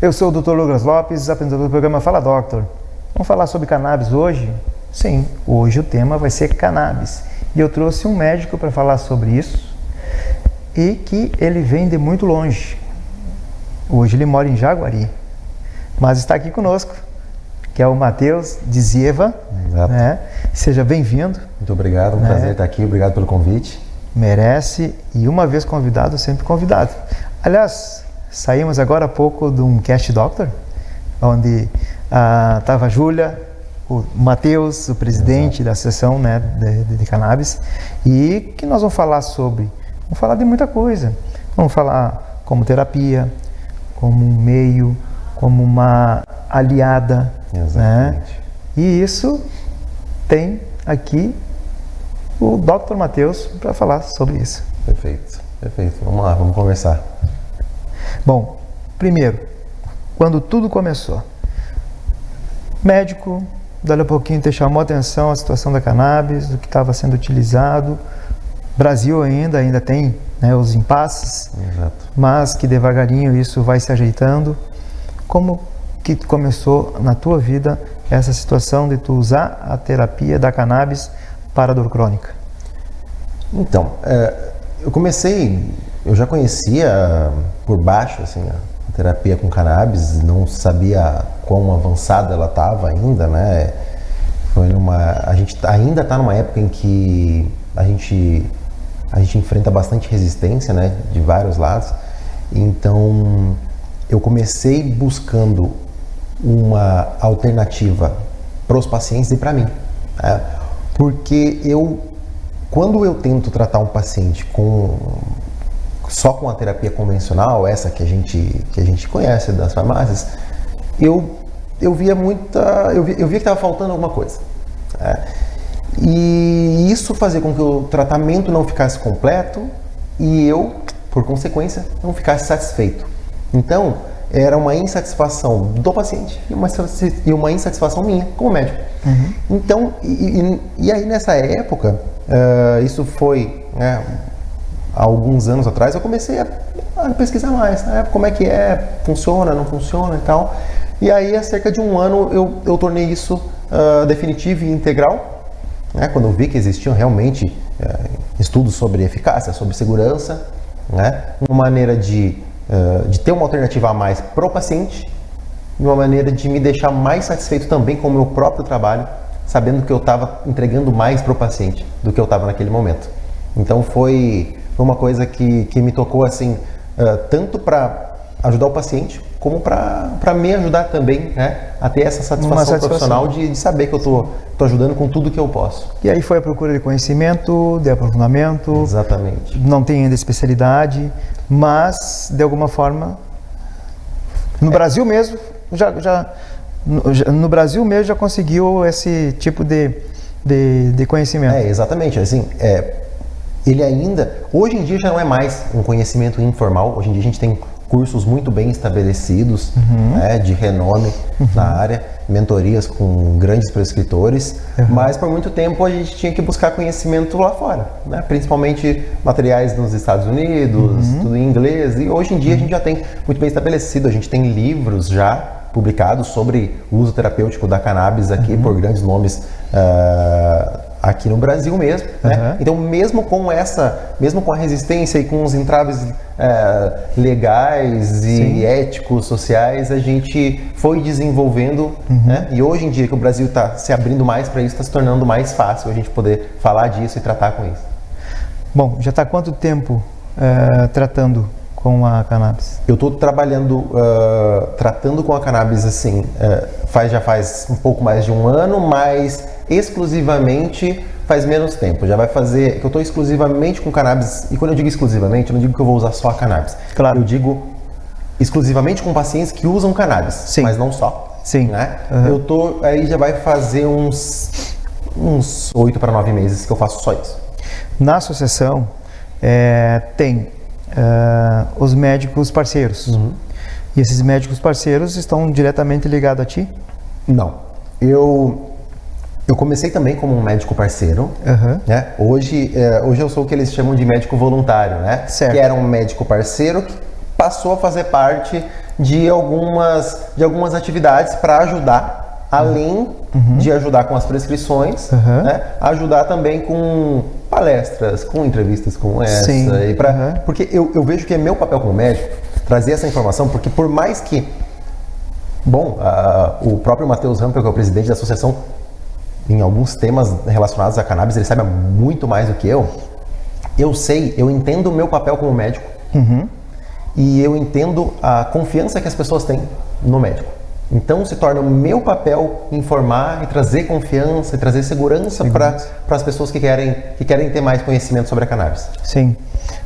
Eu sou o Dr. Douglas Lopes, apresentador do programa Fala Doctor. Vamos falar sobre cannabis hoje? Sim, hoje o tema vai ser cannabis. E eu trouxe um médico para falar sobre isso e que ele vem de muito longe. Hoje ele mora em Jaguari, mas está aqui conosco, que é o Matheus de Zieva. Exato. Né? Seja bem-vindo. Muito obrigado, um prazer estar aqui, obrigado pelo convite. Merece, e uma vez convidado, sempre convidado. Aliás, saímos agora há pouco de um Cast Doctor, onde estava a Júlia, o Matheus, o presidente da Associação, né, de Cannabis, e que nós vamos falar de muita coisa. Vamos falar como terapia, como um meio, como uma aliada. Exatamente. Né? E isso tem aqui o Dr. Matheus para falar sobre isso. Perfeito. Vamos lá, vamos conversar. Bom, primeiro, quando tudo começou, médico, dali a pouquinho te chamou a atenção a situação da cannabis, do que estava sendo utilizado. Brasil ainda tem, né, os impasses. Exato. Mas que devagarinho isso vai se ajeitando. Como que começou na tua vida essa situação de tu usar a terapia da cannabis para a dor crônica? Então, eu já conhecia por baixo assim, a terapia com cannabis, não sabia quão avançada ela estava ainda, né? A gente ainda está numa época em que a gente enfrenta bastante resistência, né, de vários lados. Então, eu comecei buscando uma alternativa para os pacientes e para mim, né? Porque quando eu tento tratar um paciente só com a terapia convencional, essa que a gente conhece das farmácias, eu via que estava faltando alguma coisa. Né? E isso fazia com que o tratamento não ficasse completo e eu, por consequência, não ficasse satisfeito. Então, era uma insatisfação do paciente e uma insatisfação minha como médico. Uhum. Então, e aí nessa época, isso foi, né, há alguns anos atrás, eu comecei a pesquisar mais, né, como é que funciona, não funciona e tal. E aí, há cerca de um ano, eu tornei isso definitivo e integral, né, quando eu vi que existiam realmente estudos sobre eficácia, sobre segurança, né, uma maneira de ter uma alternativa a mais para o paciente e uma maneira de me deixar mais satisfeito também com o meu próprio trabalho, sabendo que eu estava entregando mais para o paciente do que eu estava naquele momento. Então foi uma coisa que me tocou assim, tanto para ajudar o paciente, como para me ajudar também, né, a ter essa satisfação profissional de saber que eu estou ajudando com tudo que eu posso. E aí foi a procura de conhecimento, de aprofundamento. Exatamente. Não tem ainda especialidade, mas de alguma forma, no Brasil mesmo, no Brasil mesmo já conseguiu esse tipo de conhecimento. Exatamente. Assim, ele ainda, hoje em dia já não é mais um conhecimento informal. Hoje em dia a gente tem cursos muito bem estabelecidos, né, de renome na área, mentorias com grandes prescritores, mas por muito tempo a gente tinha que buscar conhecimento lá fora, né, principalmente materiais nos Estados Unidos, tudo em inglês, e hoje em dia a gente já tem muito bem estabelecido, a gente tem livros já publicados sobre o uso terapêutico da cannabis aqui por grandes nomes aqui no Brasil mesmo, né? Então mesmo com a resistência e com os entraves legais e éticos, sociais, a gente foi desenvolvendo, né? E hoje em dia que o Brasil está se abrindo mais para isso, está se tornando mais fácil a gente poder falar disso e tratar com isso. Bom, já está há quanto tempo tratando com a cannabis? Eu estou tratando com a cannabis assim, já faz um pouco mais de um ano, mas exclusivamente faz menos tempo. Já vai fazer, que eu estou exclusivamente com cannabis, e quando eu digo exclusivamente, eu não digo que eu vou usar só a cannabis. Claro. Eu digo exclusivamente com pacientes que usam cannabis, Sim. mas não só. Sim. Né? Aí já vai fazer uns 8 para 9 meses que eu faço só isso. Na associação tem os médicos parceiros. E esses médicos parceiros estão diretamente ligados a ti? Não. Eu comecei também como um médico parceiro, né? Hoje eu sou o que eles chamam de médico voluntário, né? Certo. Que era um médico parceiro que passou a fazer parte de algumas atividades para ajudar, além de ajudar com as prescrições, né, ajudar também com palestras, com entrevistas como essa. Sim. E porque eu vejo que é meu papel como médico trazer essa informação, porque por mais que, o próprio Matheus Rampel, que é o presidente da associação, em alguns temas relacionados a cannabis, ele sabe muito mais do que eu entendo o meu papel como médico, e eu entendo a confiança que as pessoas têm no médico. Então se torna o meu papel informar e trazer confiança e trazer segurança para as pessoas que querem ter mais conhecimento sobre a cannabis. Sim.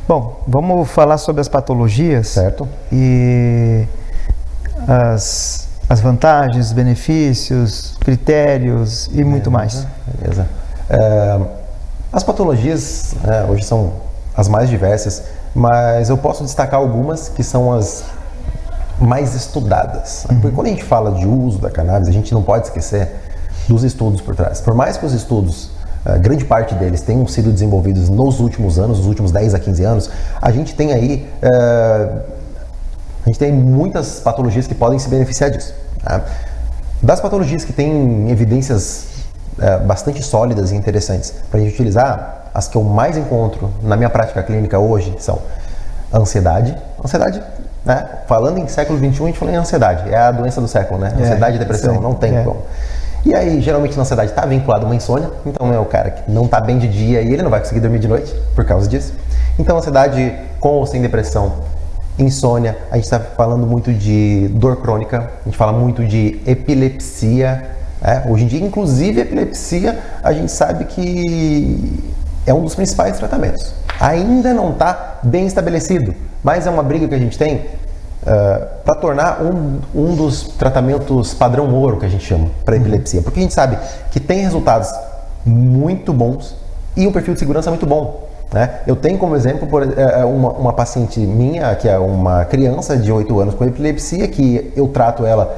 Bom, vamos falar sobre as patologias. Certo. E as vantagens, benefícios, critérios e muito mais. Beleza. As patologias hoje são as mais diversas, mas eu posso destacar algumas que são as mais estudadas. Porque quando a gente fala de uso da cannabis, a gente não pode esquecer dos estudos por trás. Por mais que os estudos, grande parte deles, tenham sido desenvolvidos nos últimos anos, nos últimos 10 a 15 anos, a gente tem aí muitas patologias que podem se beneficiar disso. Das patologias que têm evidências bastante sólidas e interessantes para a gente utilizar, as que eu mais encontro na minha prática clínica hoje são a ansiedade. Ansiedade, né? Falando em século XXI, a gente fala em ansiedade, é a doença do século, né? Ansiedade e depressão, não tem como. E aí, geralmente, na ansiedade está vinculado a uma insônia, então é o cara que não está bem de dia e ele não vai conseguir dormir de noite por causa disso. Então, ansiedade com ou sem depressão, insônia, a gente está falando muito de dor crônica, a gente fala muito de epilepsia. Hoje em dia, inclusive, epilepsia, a gente sabe que é um dos principais tratamentos. Ainda não está bem estabelecido, mas é uma briga que a gente tem para tornar um dos tratamentos padrão ouro, que a gente chama, para epilepsia. Porque a gente sabe que tem resultados muito bons e um perfil de segurança muito bom. Né? Eu tenho como exemplo uma paciente minha, que é uma criança de 8 anos com epilepsia, que eu trato ela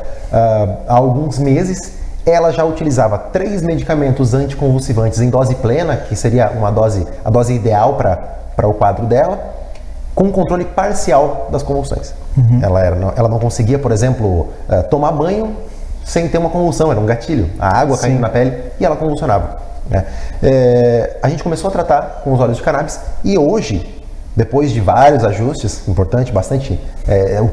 há alguns meses. Ela já utilizava 3 medicamentos anticonvulsivantes em dose plena, que seria a dose ideal para o quadro dela, com controle parcial das convulsões. Ela não conseguia, por exemplo, tomar banho sem ter uma convulsão, era um gatilho, a água caindo na pele e ela convulsionava. A gente começou a tratar com os óleos de cannabis e hoje, depois de vários ajustes, importante, bastante,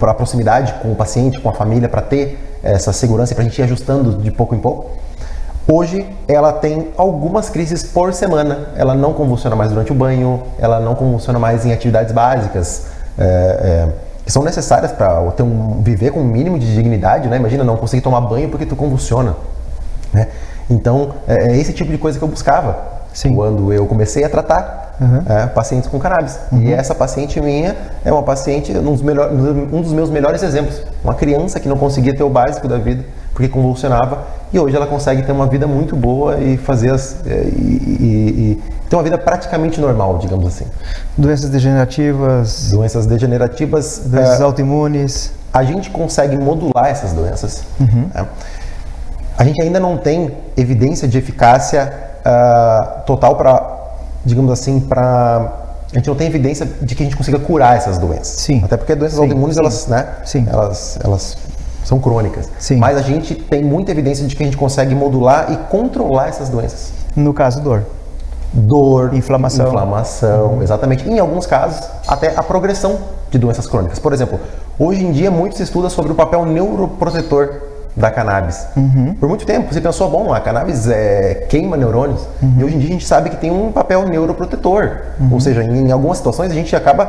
a proximidade com o paciente, com a família, para ter essa segurança e para a gente ir ajustando de pouco em pouco. Hoje, ela tem algumas crises por semana. Ela não convulsiona mais durante o banho, ela não convulsiona mais em atividades básicas que são necessárias para viver com um mínimo de dignidade, né? Imagina não conseguir tomar banho porque tu convulsiona, né? Então, é esse tipo de coisa que eu buscava quando eu comecei a tratar pacientes com cannabis. E essa paciente minha é uma paciente, um dos meus melhores exemplos. Uma criança que não conseguia ter o básico da vida porque convulsionava, e hoje ela consegue ter uma vida muito boa e fazer ter uma vida praticamente normal, digamos assim. Doenças degenerativas. Doenças autoimunes. A gente consegue modular essas doenças. Né? A gente ainda não tem evidência de eficácia total digamos assim, a gente não tem evidência de que a gente consiga curar essas doenças. Sim. Até porque doenças autoimunes, elas são crônicas. Sim. Mas a gente tem muita evidência de que a gente consegue modular e controlar essas doenças. No caso, Dor, inflamação, exatamente. Em alguns casos, até a progressão de doenças crônicas. Por exemplo, hoje em dia muito se estuda sobre o papel neuroprotetor da cannabis. Por muito tempo você pensou, a cannabis queima neurônios, e hoje em dia a gente sabe que tem um papel neuroprotetor, ou seja, em algumas situações a gente acaba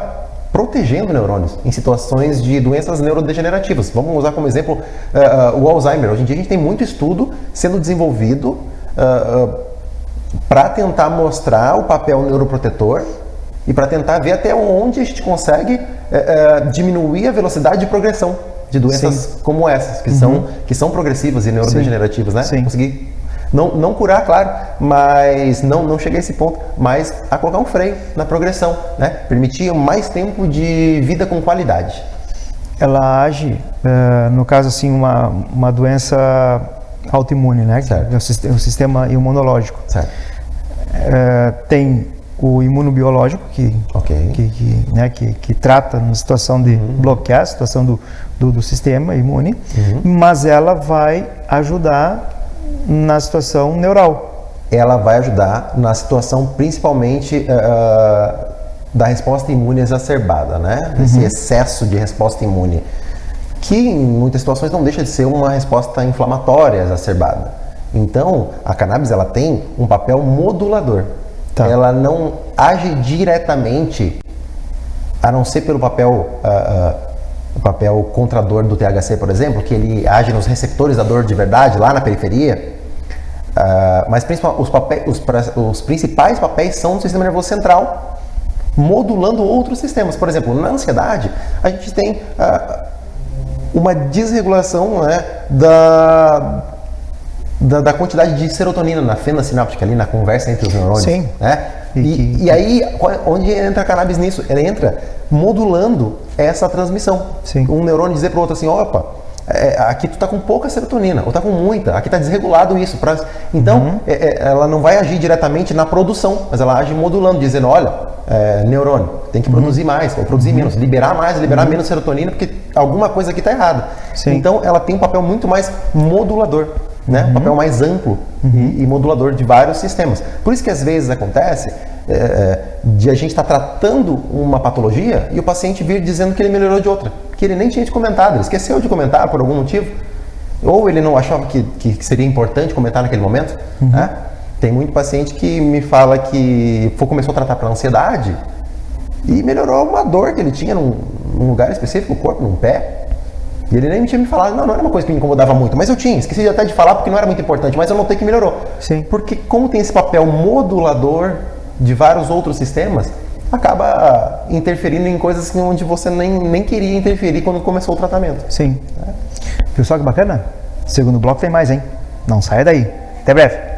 protegendo neurônios, em situações de doenças neurodegenerativas. Vamos usar como exemplo o Alzheimer. Hoje em dia a gente tem muito estudo sendo desenvolvido para tentar mostrar o papel neuroprotetor e para tentar ver até onde a gente consegue diminuir a velocidade de progressão de doenças como essas, que são progressivas e neurodegenerativas, né? Conseguir não curar, claro, mas não chegar a esse ponto, mas a colocar um freio na progressão, né? Permitir mais tempo de vida com qualidade. Ela age, no caso assim, uma doença autoimune, né? Certo. O sistema imunológico. Certo. Tem o imunobiológico, que trata na situação de bloquear a situação do sistema imune, mas ela vai ajudar na situação neural. Ela vai ajudar na situação principalmente da resposta imune exacerbada, né? Esse excesso de resposta imune, que em muitas situações não deixa de ser uma resposta inflamatória exacerbada. Então, a cannabis ela tem um papel modulador. Tá. Ela não age diretamente, a não ser pelo papel contrador do THC, por exemplo, que ele age nos receptores da dor de verdade, lá na periferia. Mas os principais papéis são no sistema nervoso central, modulando outros sistemas. Por exemplo, na ansiedade, a gente tem uma desregulação, né, da quantidade de serotonina na fenda sináptica, ali na conversa entre os neurônios. Sim. Né? E aí, onde entra a cannabis nisso? Ela entra modulando essa transmissão. Sim. Um neurônio dizer para o outro assim, opa, aqui tu tá com pouca serotonina, ou tá com muita, aqui tá desregulado isso. Então, ela não vai agir diretamente na produção, mas ela age modulando, dizendo, olha, neurônio, tem que produzir mais, ou produzir menos, liberar mais, liberar menos serotonina, porque alguma coisa aqui tá errada. Sim. Então, ela tem um papel muito mais modulador. Né? Um papel mais amplo e modulador de vários sistemas. Por isso que às vezes acontece de a gente estar tratando uma patologia e o paciente vir dizendo que ele melhorou de outra, que ele nem tinha te comentado, ele esqueceu de comentar por algum motivo, ou ele não achava que seria importante comentar naquele momento. Né? Tem muito paciente que me fala que começou a tratar para ansiedade e melhorou uma dor que ele tinha num lugar específico, no corpo, num pé. E ele nem tinha me falado, não era uma coisa que me incomodava muito, mas eu tinha, esqueci até de falar porque não era muito importante, mas eu notei que melhorou. Sim. Porque como tem esse papel modulador de vários outros sistemas, acaba interferindo em coisas onde você nem queria interferir quando começou o tratamento. Sim. Pessoal, que bacana? Segundo bloco tem mais, hein? Não saia daí. Até breve.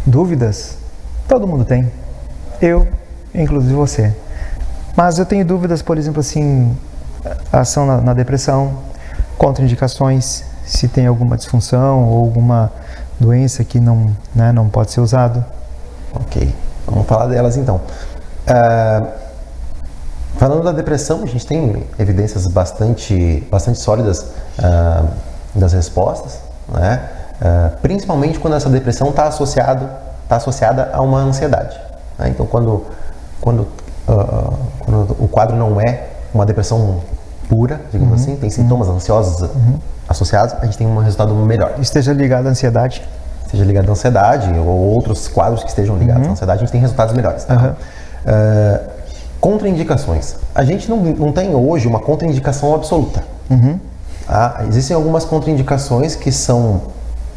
Dúvidas? Todo mundo tem. Eu, inclusive você. Mas eu tenho dúvidas, por exemplo, assim, ação na depressão, contraindicações, se tem alguma disfunção ou alguma doença que não pode ser usado. Ok, vamos falar delas então. Falando da depressão, a gente tem evidências bastante sólidas das respostas, né? Principalmente quando essa depressão está associada a uma ansiedade. Né? Então, quando o quadro não é uma depressão pura, digamos assim, tem sintomas ansiosos associados, a gente tem um resultado melhor. Esteja ligado à ansiedade. Esteja ligado à ansiedade ou outros quadros que estejam ligados à ansiedade, a gente tem resultados melhores. Tá? Contraindicações. A gente não tem hoje uma contraindicação absoluta. Tá? Existem algumas contraindicações que são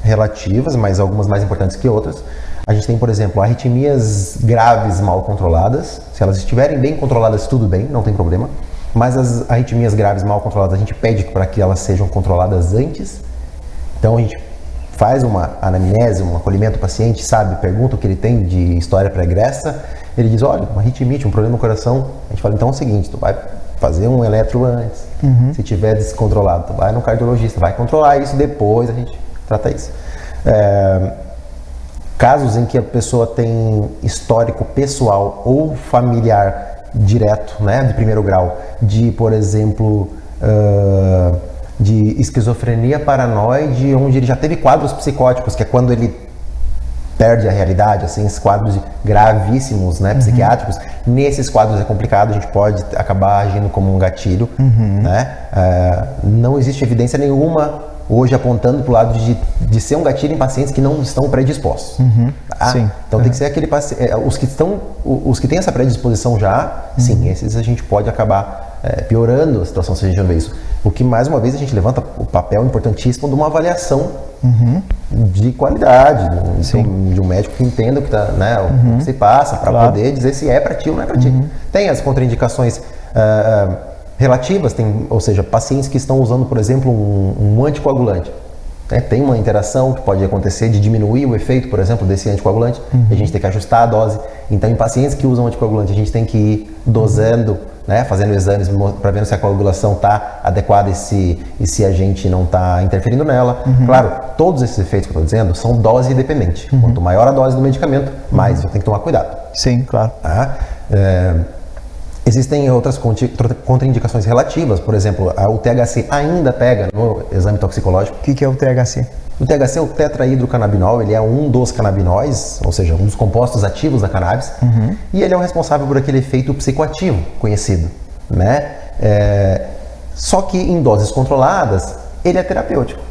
relativas, mas algumas mais importantes que outras. A gente tem, por exemplo, arritmias graves mal controladas. Se elas estiverem bem controladas, tudo bem, não tem problema. Mas as arritmias graves mal controladas, a gente pede para que elas sejam controladas antes. Então a gente faz uma anamnese, um acolhimento do paciente, pergunta o que ele tem de história pregressa. Ele diz, olha, uma arritmia, um problema no coração. A gente fala, então é o seguinte, tu vai fazer um eletro antes. Se tiver descontrolado, tu vai no cardiologista, vai controlar isso, depois a gente trata isso. Casos em que a pessoa tem histórico pessoal ou familiar direto, né, de primeiro grau, de, por exemplo, de esquizofrenia paranoide, onde ele já teve quadros psicóticos, que é quando ele perde a realidade, assim, esses quadros gravíssimos, né, psiquiátricos. Nesses quadros é complicado, a gente pode acabar agindo como um gatilho, né? Não existe evidência nenhuma hoje apontando para o lado de ser um gatilho em pacientes que não estão predispostos. Tá? Sim. Então tem que ser aquele paciente, os que têm essa predisposição já, sim, esses a gente pode acabar piorando a situação se a gente não vê isso. O que, mais uma vez, a gente levanta o papel importantíssimo de uma avaliação de qualidade, de um médico que entenda o que, né, o que se passa, para poder dizer se é para ti ou não é para ti. Tem as contraindicações relativas, ou seja, pacientes que estão usando, por exemplo, um anticoagulante. Tem uma interação que pode acontecer de diminuir o efeito, por exemplo, desse anticoagulante, e a gente tem que ajustar a dose. Então, em pacientes que usam anticoagulante, a gente tem que ir dosando, né, fazendo exames para ver se a coagulação está adequada e se a gente não está interferindo nela. Claro, todos esses efeitos que eu estou dizendo são dose dependente. Quanto maior a dose do medicamento, mais eu tenho que tomar cuidado. Sim, claro. Tá? Existem outras contraindicações relativas, por exemplo, o THC ainda pega no exame toxicológico. O que é o THC? O THC, o tetrahidrocannabinol, ele é um dos canabinóis, ou seja, um dos compostos ativos da cannabis, e ele é o responsável por aquele efeito psicoativo conhecido, né? Só que em doses controladas, ele é terapêutico.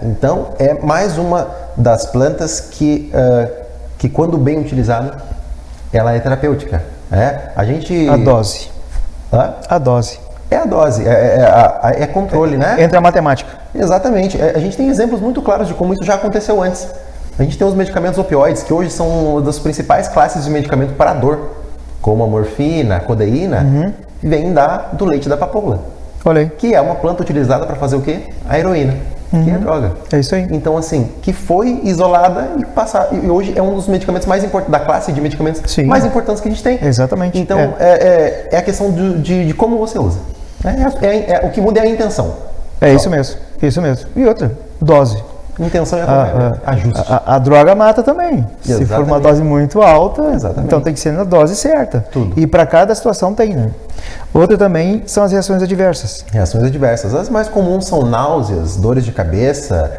Então, é mais uma das plantas que quando bem utilizada, ela é terapêutica. A dose. A dose. É a dose, é controle, né? Entra a matemática. Exatamente. A gente tem exemplos muito claros de como isso já aconteceu antes. A gente tem os medicamentos opioides, que hoje são uma das principais classes de medicamento para dor, como a morfina, a codeína, que vem do leite da papoula. Olha aí. Que é uma planta utilizada para fazer o quê? A heroína, que é droga. É isso aí. Então, assim, que foi isolada e hoje é um dos medicamentos mais importantes, da classe de medicamentos mais importantes que a gente tem. Exatamente. Então, é a questão de como você usa. O que muda é a intenção. Isso mesmo, isso mesmo. E outra, dose. Intenção é ajuste. A droga mata também. Exatamente. Se for uma dose muito alta, Exatamente. então tem que ser na dose certa. Tudo. E para cada situação tem, né? Outra também são as reações adversas. Reações adversas. As mais comuns são náuseas, dores de cabeça,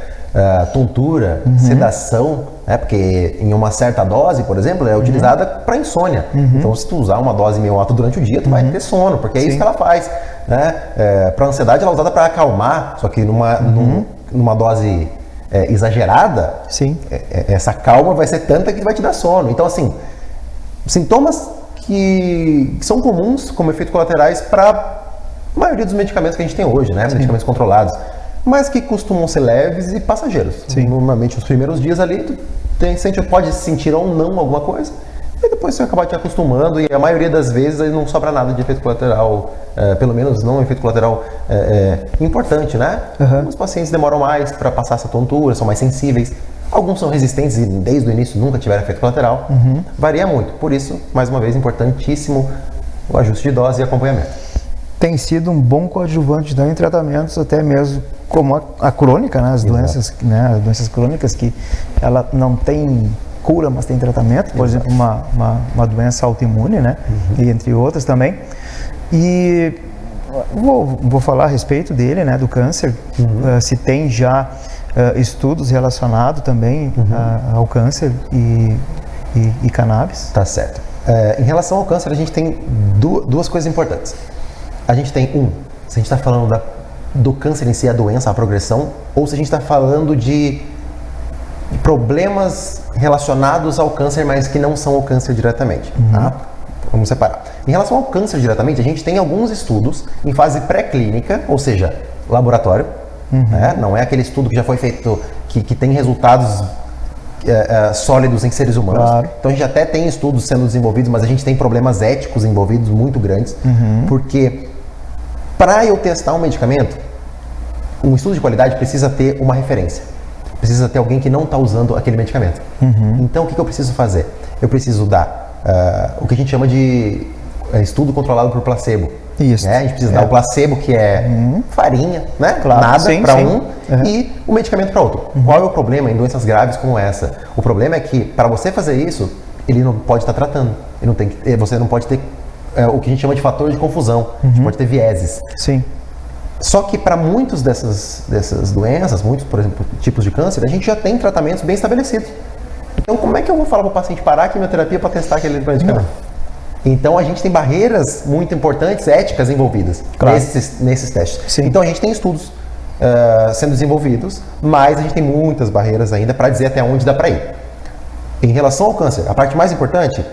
tontura, sedação, porque em uma certa dose, por exemplo, é utilizada para insônia. Então, se tu usar uma dose meio alta durante o dia, tu vai ter sono, porque é isso que ela faz. Para ansiedade, ela é usada para acalmar, só que numa dose exagerada, essa calma vai ser tanta que vai te dar sono. Então, assim, sintomas que são comuns como efeitos colaterais para a maioria dos medicamentos que a gente tem hoje, né? Medicamentos controlados, mas que costumam ser leves e passageiros. Normalmente, nos primeiros dias ali, pode sentir ou não alguma coisa, e depois você acaba te acostumando, e a maioria das vezes não sobra nada de efeito colateral, pelo menos não um efeito colateral importante, né? Os pacientes demoram mais para passar essa tontura, são mais sensíveis. Alguns são resistentes e desde o início nunca tiveram efeito colateral. Varia muito. Por isso, mais uma vez, importantíssimo o ajuste de dose e acompanhamento. Tem sido um bom coadjuvante em tratamentos, até mesmo como a crônica, né? As doenças crônicas que ela não tem cura, mas tem tratamento. Por exemplo, uma doença autoimune, né? E entre outras também. E vou falar a respeito dele, né? Do câncer. Se tem já estudos relacionados também ao câncer e cannabis. Tá certo. Em relação ao câncer, a gente tem duas coisas importantes. A gente tem se a gente está falando do câncer em si, a doença, a progressão, ou se a gente está falando de problemas relacionados ao câncer, mas que não são o câncer diretamente. Tá? Vamos separar. Em relação ao câncer diretamente, a gente tem alguns estudos em fase pré-clínica, ou seja, laboratório. Né? Não é aquele estudo que já foi feito, que tem resultados sólidos em seres humanos. Claro. Então a gente até tem estudos sendo desenvolvidos, mas a gente tem problemas éticos envolvidos muito grandes, porque para eu testar um medicamento, um estudo de qualidade precisa ter uma referência. Precisa ter alguém que não está usando aquele medicamento. Então, o que eu preciso fazer? Eu preciso dar o que a gente chama de estudo controlado por placebo. Isso. Né? A gente precisa dar o placebo, que é farinha, né? Claro. Nada para e o medicamento para outro. Qual é o problema em doenças graves como essa? O problema é que, para você fazer isso, ele não pode estar tratando. Ele não tem você não pode ter o que a gente chama de fator de confusão. A gente pode ter vieses. Sim. Só que para muitas dessas doenças, muitos, por exemplo, tipos de câncer, a gente já tem tratamentos bem estabelecidos. Então, como é que eu vou falar para o paciente parar a quimioterapia para testar aquele medicamento? Então, a gente tem barreiras muito importantes, éticas envolvidas nesses testes. Sim. Então, a gente tem estudos sendo desenvolvidos, mas a gente tem muitas barreiras ainda para dizer até onde dá para ir. Em relação ao câncer, a parte mais importante,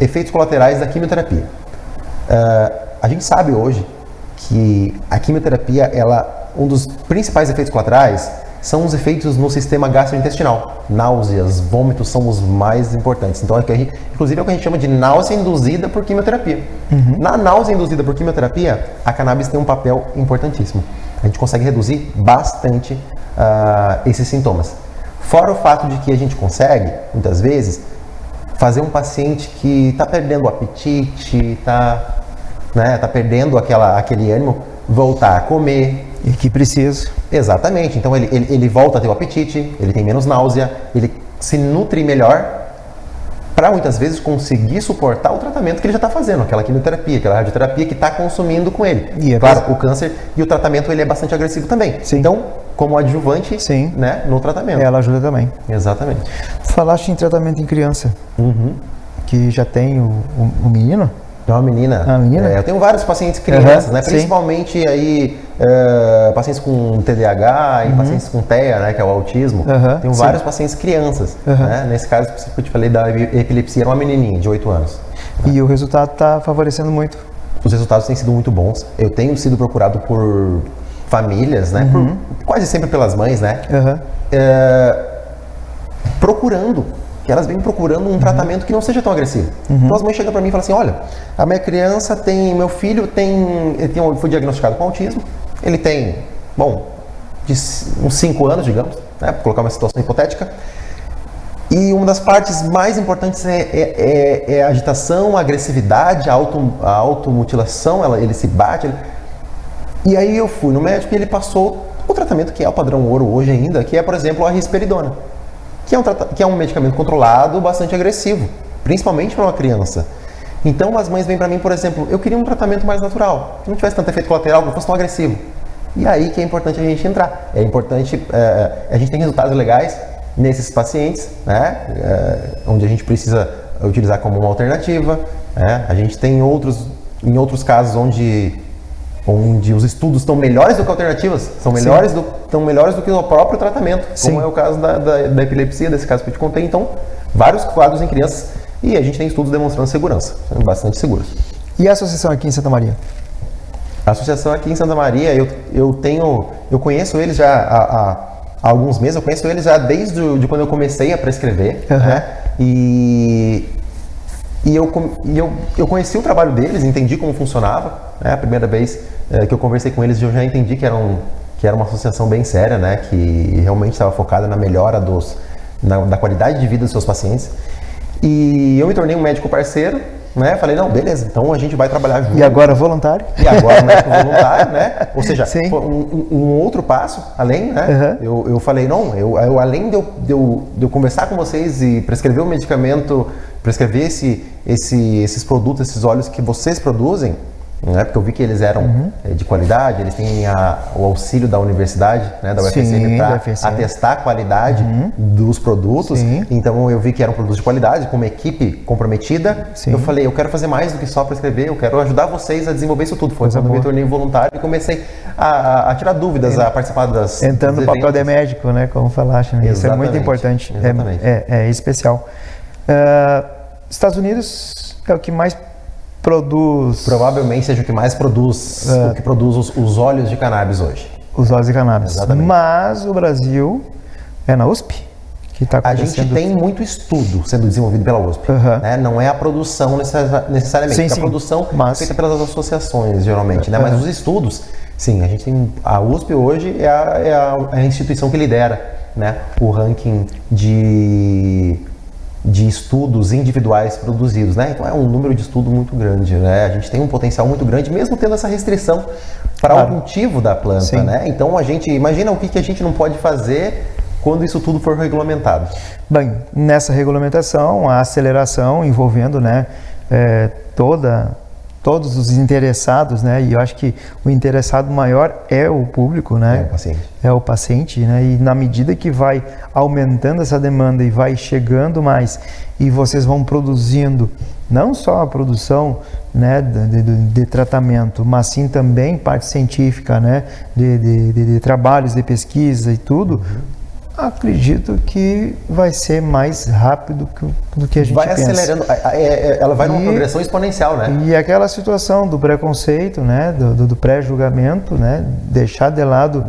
efeitos colaterais da quimioterapia. A gente sabe hoje que a quimioterapia, um dos principais efeitos colaterais são os efeitos no sistema gastrointestinal. Náuseas, vômitos são os mais importantes. Então, inclusive é o que a gente chama de náusea induzida por quimioterapia. Na náusea induzida por quimioterapia, a cannabis tem um papel importantíssimo. A gente consegue reduzir bastante esses sintomas. Fora o fato de que a gente consegue, muitas vezes, fazer um paciente que está perdendo o apetite, está perdendo aquele ânimo, voltar a comer. E que precisa. Exatamente. Então ele volta a ter o apetite, ele tem menos náusea, ele se nutre melhor para muitas vezes conseguir suportar o tratamento que ele já está fazendo, aquela quimioterapia, aquela radioterapia que está consumindo com ele. E claro, o câncer e o tratamento ele é bastante agressivo também. Sim. Então, como adjuvante, né, no tratamento. Ela ajuda também. Exatamente. Falaste em tratamento em criança, que já tem o menino? É uma menina. A menina? Eu tenho vários pacientes crianças, né? Principalmente aí pacientes com TDAH e pacientes com TEA, né? Que é o autismo. Tenho vários pacientes crianças. Né? Nesse caso específico que eu te falei da epilepsia, era uma menininha de 8 anos. E o resultado está favorecendo muito. Os resultados têm sido muito bons. Eu tenho sido procurado por famílias, né? Quase sempre pelas mães, né? Que elas vêm procurando um tratamento que não seja tão agressivo. Então as mães chegam para mim e falam assim, olha, a minha criança meu filho foi diagnosticado com autismo, ele tem, de uns 5 anos, digamos, né, para colocar uma situação hipotética, e uma das partes mais importantes é a agitação, a agressividade, a automutilação, ele se bate. E aí eu fui no médico e ele passou o tratamento que é o padrão ouro hoje ainda, que é, por exemplo, a risperidona. Que é um medicamento controlado, bastante agressivo, principalmente para uma criança. Então as mães vêm para mim, por exemplo, eu queria um tratamento mais natural, que não tivesse tanto efeito colateral, que não fosse tão agressivo. E aí que é importante a gente entrar. É importante, a gente tem resultados legais nesses pacientes, né? Onde a gente precisa utilizar como uma alternativa. A gente tem em outros casos onde os estudos estão melhores do que alternativas, estão melhores do que o próprio tratamento, como é o caso da epilepsia, desse caso que eu te contei. Então, vários quadros em crianças e a gente tem estudos demonstrando segurança, são bastante seguros. E a associação aqui em Santa Maria? A associação aqui em Santa Maria, eu conheço eles já há alguns meses, eu conheço eles já desde quando eu comecei a prescrever, né? E eu conheci o trabalho deles, entendi como funcionava, né? A primeira vez que eu conversei com eles, eu já entendi que era uma associação bem séria, né? Que realmente estava focada na melhora da qualidade de vida dos seus pacientes. E eu me tornei um médico parceiro, né? Falei, não, beleza, então a gente vai trabalhar junto. E agora voluntário? E agora médico voluntário, né? Ou seja, um outro passo além, né? Eu falei, não, além de eu conversar com vocês e prescrever o medicamento, prescrever esses produtos, esses óleos que vocês produzem, né? Porque eu vi que eles eram de qualidade, eles têm o auxílio da universidade, né? Da UFSM, para atestar a qualidade dos produtos. Então eu vi que eram produtos de qualidade, com uma equipe comprometida. Eu falei, eu quero fazer mais do que só prescrever, eu quero ajudar vocês a desenvolver isso tudo. Foi quando eu me tornei voluntário e comecei a tirar dúvidas, a participar das entrando no papel de médico, né? Como falaste, né? Isso é muito importante, é especial. Estados Unidos é o que mais produz... Provavelmente seja o que mais produz, o que produz os óleos de cannabis hoje. Os óleos de cannabis. Exatamente. Mas o Brasil é na USP que está acontecendo. A gente tem muito estudo sendo desenvolvido pela USP. Né? Não é a produção necessariamente, a produção é feita pelas associações, geralmente. Né? Mas os estudos, sim, a gente tem... A USP hoje é a instituição que lidera, né, o ranking de estudos individuais produzidos, né? Então é um número de estudo muito grande, né? A gente tem um potencial muito grande, mesmo tendo essa restrição para o cultivo da planta, né? Então a gente imagina o que a gente não pode fazer quando isso tudo for regulamentado. Bem, nessa regulamentação, a aceleração envolvendo, né, toda todos os interessados, né? E eu acho que o interessado maior é o público, né? É o paciente. É o paciente, né? E na medida que vai aumentando essa demanda e vai chegando mais, e vocês vão produzindo não só a produção, né, de tratamento, mas sim também parte científica, né, de trabalhos de pesquisa e tudo, acredito que vai ser mais rápido do que a gente vai pensa. Acelerando, ela vai numa progressão exponencial, né? E aquela situação do preconceito, né, do pré-julgamento, né, deixar de lado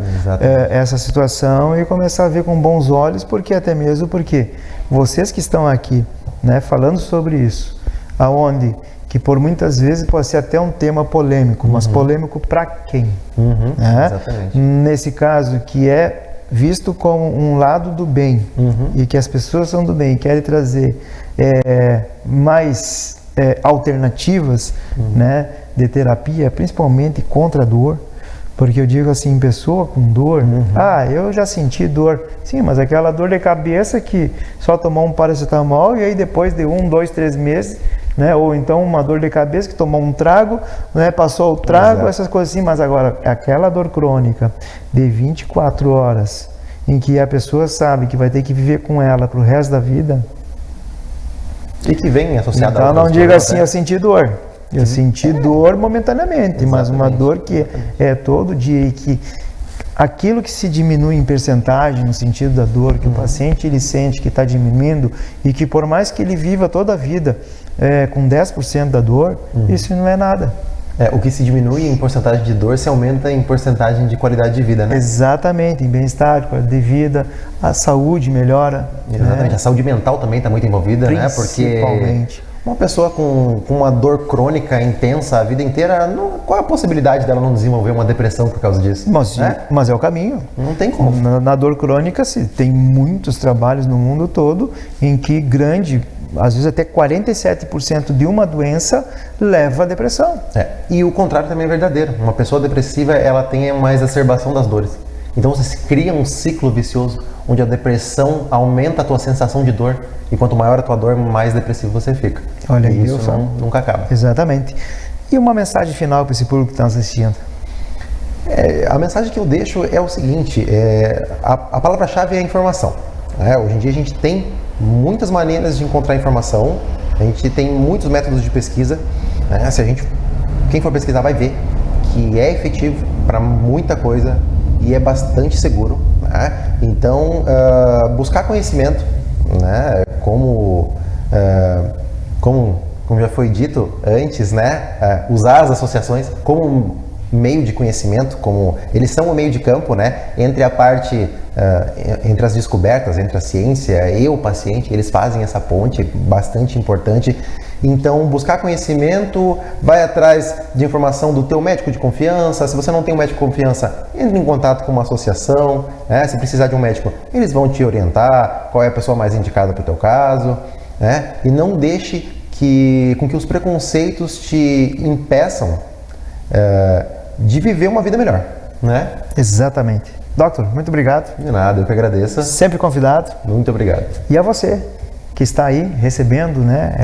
essa situação e começar a ver com bons olhos, porque até mesmo porque vocês que estão aqui, né, falando sobre isso, aonde que por muitas vezes pode ser até um tema polêmico, mas polêmico para quem? Né? Exatamente. Nesse caso que é visto como um lado do bem e que as pessoas são do bem e querem trazer mais alternativas, né, de terapia, principalmente contra a dor, porque eu digo assim, pessoa com dor, eu já senti dor, sim, mas aquela dor de cabeça que só tomou um paracetamol e aí depois de 1, 2, 3 meses, né, ou então uma dor de cabeça que tomou um trago, né, passou o trago, essas coisas assim, mas agora aquela dor crônica de 24 horas, em que a pessoa sabe que vai ter que viver com ela pro resto da vida. E que vem associada então, não diga assim, eu senti dor. Eu senti dor momentaneamente, mas uma dor que é todo dia e que aquilo que se diminui em percentagem, no sentido da dor, que o paciente ele sente que está diminuindo e que por mais que ele viva toda a vida com 10% da dor, isso não é nada. O que se diminui em porcentagem de dor se aumenta em porcentagem de qualidade de vida, né? Exatamente, em bem-estar, qualidade de vida, a saúde melhora. Exatamente, a saúde mental também está muito envolvida, né? Porque uma pessoa com uma dor crônica intensa a vida inteira, qual é a possibilidade dela não desenvolver uma depressão por causa disso? Mas é o caminho. Não tem como. Na dor crônica, tem muitos trabalhos no mundo todo em que às vezes até 47% de uma doença leva à depressão. E o contrário também é verdadeiro. Uma pessoa depressiva, ela tem uma exacerbação das dores. Então você cria um ciclo vicioso, onde a depressão aumenta a tua sensação de dor, e quanto maior a tua dor, mais depressivo você fica. Olha, e isso nunca acaba. Exatamente. E uma mensagem final para esse público que está nos assistindo? A mensagem que eu deixo é o seguinte, a palavra-chave é a informação. Hoje em dia a gente tem muitas maneiras de encontrar informação, a gente tem muitos métodos de pesquisa, quem for pesquisar vai ver que é efetivo para muita coisa e é bastante seguro, né? Então, buscar conhecimento, né? Como já foi dito antes, né? Usar as associações como meio de conhecimento, como eles são o meio de campo, né? Entre a parte, entre as descobertas, entre a ciência e o paciente, eles fazem essa ponte bastante importante. Então, buscar conhecimento, vai atrás de informação do teu médico de confiança. Se você não tem um médico de confiança, entre em contato com uma associação, né? Se precisar de um médico, eles vão te orientar qual é a pessoa mais indicada para o teu caso, né? E não deixe com que os preconceitos te impeçam de viver uma vida melhor, né? Exatamente. Doutor, muito obrigado. De nada, eu que agradeço. Sempre convidado. Muito obrigado. E a você que está aí recebendo, né,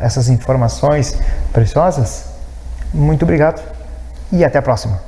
essas informações preciosas, muito obrigado e até a próxima.